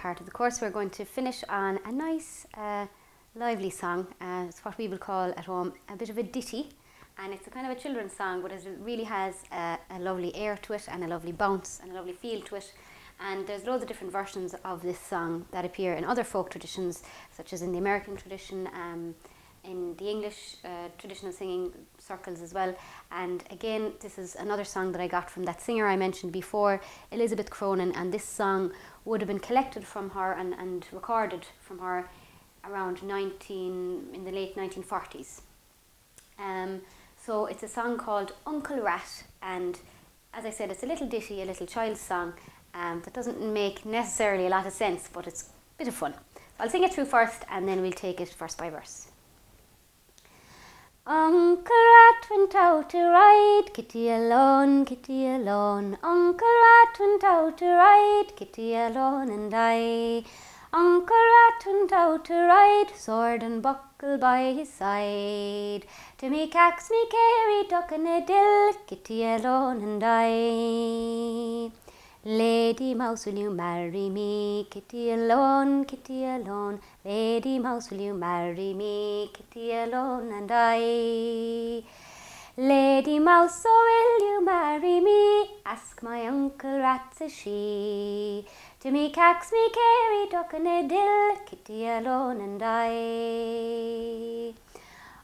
part of the course, we're going to finish on a nice, lively song. It's what we will call at home a bit of a ditty, and it's a kind of a children's song, but it really has a lovely air to it and a lovely bounce and a lovely feel to it. And there's loads of different versions of this song that appear in other folk traditions, such as in the American tradition, in the English traditional singing circles as well. And again, this is another song that I got from that singer I mentioned before, Elizabeth Cronin, and this song would have been collected from her and recorded from her around in the late 1940s. So it's a song called Uncle Rat, and as I said, it's a little ditty, a little child's song that doesn't make necessarily a lot of sense, but it's a bit of fun. I'll sing it through first and then we'll take it verse by verse. Uncle Rat went out to ride, Kitty alone, Kitty alone. Uncle Rat went out to ride, Kitty alone and I. Uncle Rat went out to ride, sword and buckle by his side. To me cax, me carry, duck and a dill, Kitty alone and I. Lady Mouse, will you marry me? Kitty alone, Kitty alone. Lady Mouse, will you marry me? Kitty alone and I. Lady Mouse, oh, will you marry me? Ask my Uncle Rat, says she. To me cax, me carry, duck and a dill, Kitty alone and I.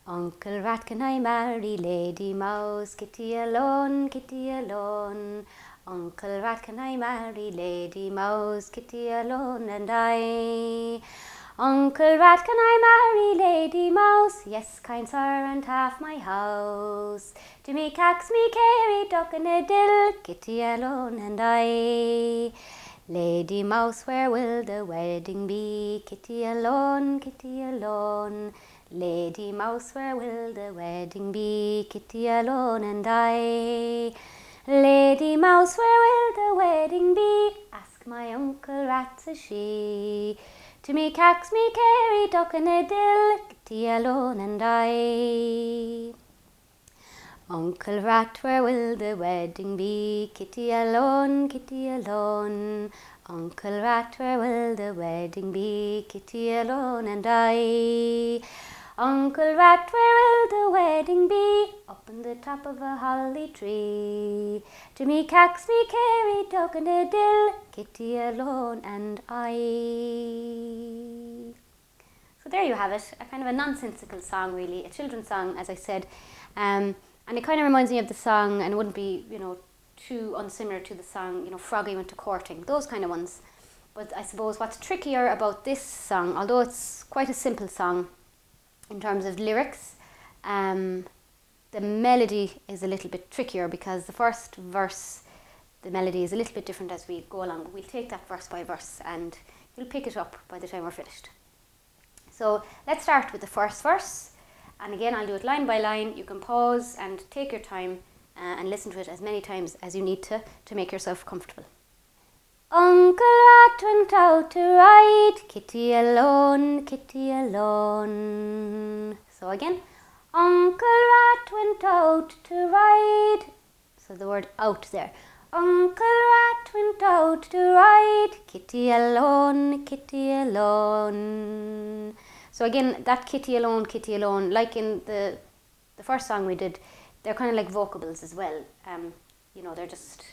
Uncle Rat, can I marry Lady Mouse? Kitty alone, Kitty alone. Uncle Rat, can I marry Lady Mouse? Kitty alone and I. Uncle Rat, can I marry Lady Mouse? Yes, kind sir, and half my house. To me cax, me carry, duck and a dill, Kitty alone and I. Lady Mouse, where will the wedding be? Kitty alone, Kitty alone. Lady Mouse, where will the wedding be? Kitty alone and I. Lady Mouse, where will the wedding be? Ask my Uncle Rat, says she. To me cax, me carry, duck and a dill, Kitty alone and I. Uncle Rat, where will the wedding be? Kitty alone, Kitty alone. Uncle Rat, where will the wedding be? Kitty alone and I. Uncle Rat, where will the wedding be? Up in the top of a holly tree. To me cax, me carry, duck and a dill, Kitty alone and I. So there you have it, a kind of a nonsensical song really, a children's song as I said. And it kind of reminds me of the song, and it wouldn't be, too unsimilar to the song, Froggy Went to Courting, those kind of ones. But I suppose what's trickier about this song, although it's quite a simple song in terms of lyrics, the melody is a little bit trickier because the first verse, the melody is a little bit different as we go along. But we'll take that verse by verse and you'll pick it up by the time we're finished. So let's start with the first verse. And again, I'll do it line by line. You can pause and take your time and listen to it as many times as you need to make yourself comfortable. Uncle Rat went out to ride, Kitty alone, Kitty alone. So again, Uncle Rat went out to ride. So the word out there. Uncle Rat went out to ride, Kitty alone, Kitty alone. So again, that kitty alone, like in the first song we did, they're kind of like vocables as well. They're just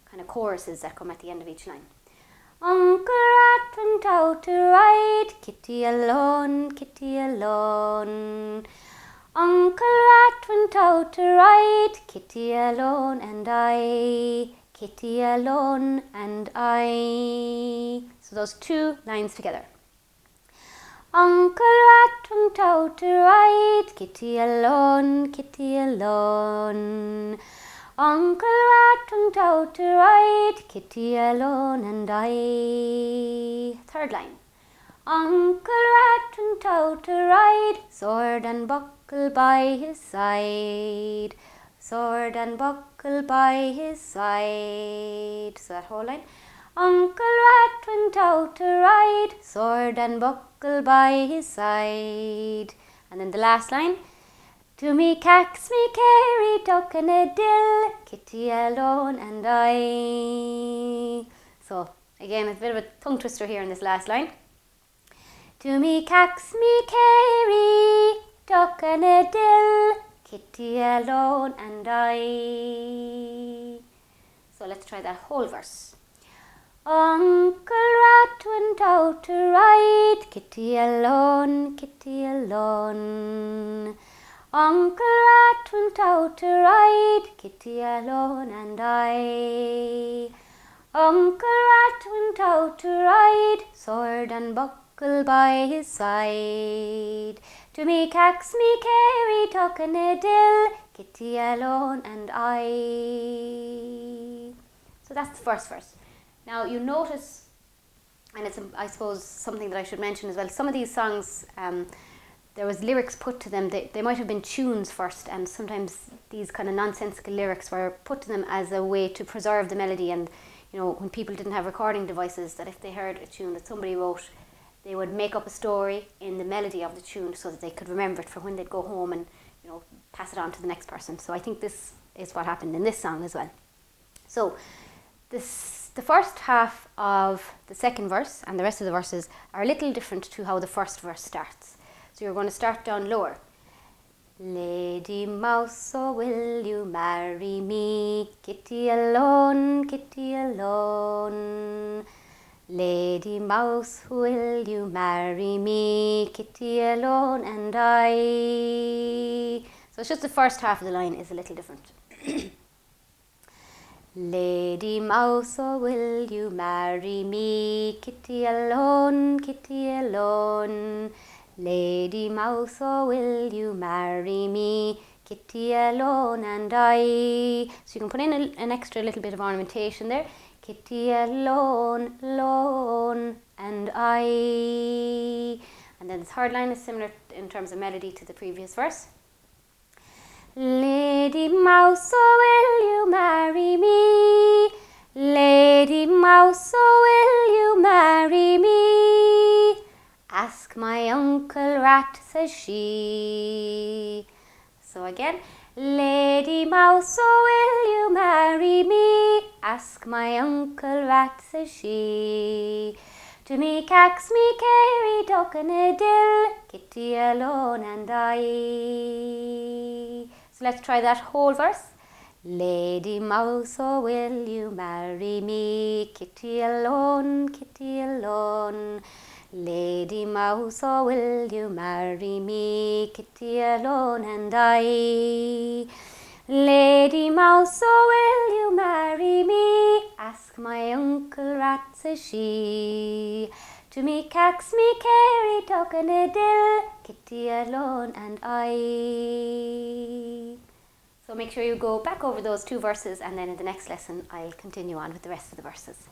kind of choruses that come at the end of each line. Uncle Rat went out to ride, Kitty alone, Kitty alone. Uncle Rat went out to ride, Kitty alone and I. Kitty alone and I. So those two lines together. Uncle Rat went out to ride, Kitty alone, Kitty alone. Uncle Rat went out to ride, Kitty alone and I. Third line. Uncle Rat went out to ride, sword and buckle by his side. Sword and buckle by his side. So that whole line. Uncle Rat went out to ride, sword and buckle by his side. And then the last line. To me cax, me carry, duck and a dill, Kitty alone and I. So Again, a bit of a tongue twister here in this last line. To me cax me carry, duck and a dill, kitty alone and I. So let's try that whole verse. Uncle Rat went out to ride, kitty alone, kitty alone. Uncle Rat went out to ride, kitty alone and I. Uncle Rat went out to ride, sword and buckle by his side. To me cax me carry, tuck and a dill, kitty alone and I. So that's the first verse. Now you notice, and it's I suppose something that I should mention as well, some of these songs, there was lyrics put to them. They might have been tunes first, and sometimes these kind of nonsensical lyrics were put to them as a way to preserve the melody. And when people didn't have recording devices, that if they heard a tune that somebody wrote, they would make up a story in the melody of the tune so that they could remember it for when they'd go home and pass it on to the next person. So I think this is what happened in this song as well. So the first half of the second verse and the rest of the verses are a little different to how the first verse starts. So you're going to start down lower. Lady Mouse, oh will you marry me? Kitty alone, kitty alone. Lady Mouse, will you marry me? Kitty alone and I. So it's just the first half of the line is a little different. Lady Mouse, oh will you marry me? Kitty alone, kitty alone. Lady Mouse, oh will you marry me? Kitty alone and I. So you can put in an extra little bit of ornamentation there. Kitty alone, alone and I. And then the third line is similar in terms of melody to the previous verse. Lady Mouse, oh will you marry me? Lady Mouse, oh will you marry me? Ask my Uncle Rat, says she. So again, Lady Mouse, oh will you marry me? Ask my Uncle Rat, says she. To me cax me carry, duck and a dill, kitty alone and I. So let's try that whole verse. Lady Mouse, oh will you marry me? Kitty alone, kitty alone. Lady Mouse, oh will you marry me? Kitty alone and I. Lady Mouse, oh will you marry me? Ask my Uncle Rat, says she. To me cax me carry, duck and a dill, kitty alone and I. So make sure you go back over those two verses, and then in the next lesson I'll continue on with the rest of the verses.